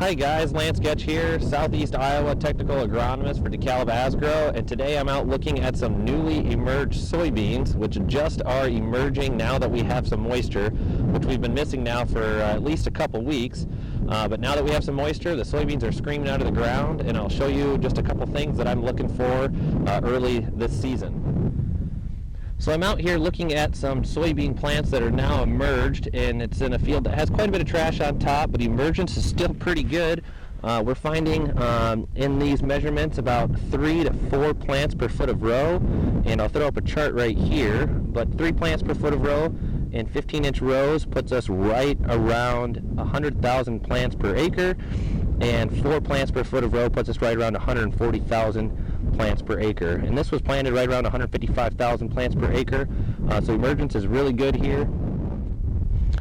Hi guys, Lance Getch here, Southeast Iowa Technical Agronomist for DeKalb Asgrow, and today I'm out looking at some newly emerged soybeans, which just are emerging now that we have some moisture, which we've been missing now for at least a couple weeks. But now that we have some moisture, the soybeans are screaming out of the ground, and I'll show you just a couple things that I'm looking for early this season. So I'm out here looking at some soybean plants that are now emerged, and it's in a field that has quite a bit of trash on top, but emergence is still pretty good. We're finding in these measurements about 3 to 4 plants per foot of row, and I'll throw up a chart right here, but 3 plants per foot of row in 15-inch rows puts us right around 100,000 plants per acre, and 4 plants per foot of row puts us right around 140,000 plants per acre. And this was planted right around 155,000 plants per acre, so emergence is really good here.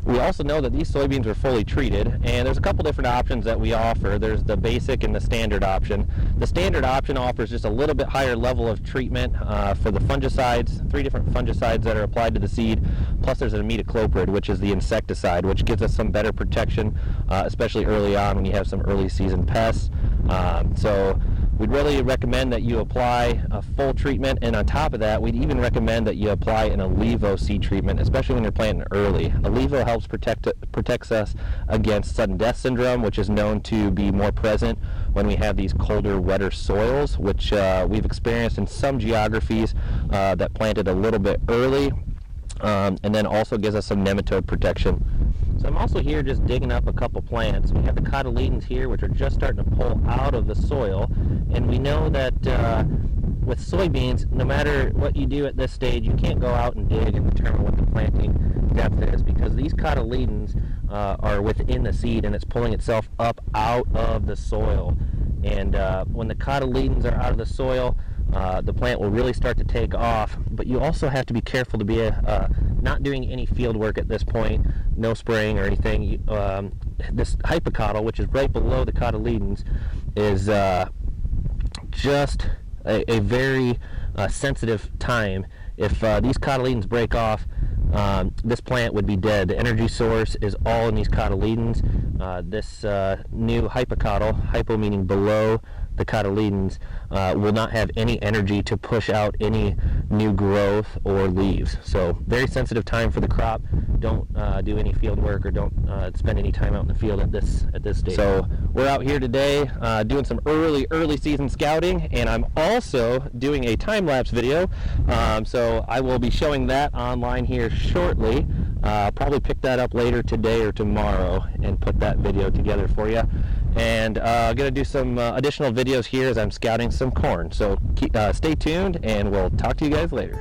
We also know that these soybeans are fully treated, and there's a couple different options that we offer. There's the basic and the standard option. The standard option offers just a little bit higher level of treatment for the fungicides, 3 different fungicides that are applied to the seed, plus there's an imidacloprid, which is the insecticide, which gives us some better protection, especially early on when you have some early season pests. So we'd really recommend that you apply a full treatment, and on top of that, we'd even recommend that you apply an Allevo seed treatment, especially when you're planting early. Allevo helps protects us against sudden death syndrome, which is known to be more present when we have these colder, wetter soils, which we've experienced in some geographies that planted a little bit early, and then also gives us some nematode protection. So I'm also here just digging up a couple plants. We have the cotyledons here, which are just starting to pull out of the soil, and we know that with soybeans, no matter what you do at this stage, you can't go out and dig and determine what the planting depth is, because these cotyledons are within the seed and it's pulling itself up out of the soil. And when the cotyledons are out of the soil, the plant will really start to take off. But you also have to be careful to be not doing any field work at this point, no spraying or anything. This hypocotyl, which is right below the cotyledons, is just a very sensitive time. If these cotyledons break off, this plant would be dead. The energy source is all in these cotyledons. This new hypocotyl, hypo meaning below the cotyledons, will not have any energy to push out any new growth or leaves. So very sensitive time for the crop. Don't do any field work, or don't spend any time out in the field at this stage. So we're out here today doing some early season scouting, and I'm also doing a time-lapse video. So I will be showing that online here shortly. Probably pick that up later today or tomorrow and put that video together for you. And I'm going to do some additional videos here as I'm scouting some corn. So stay tuned, and we'll talk to you guys later.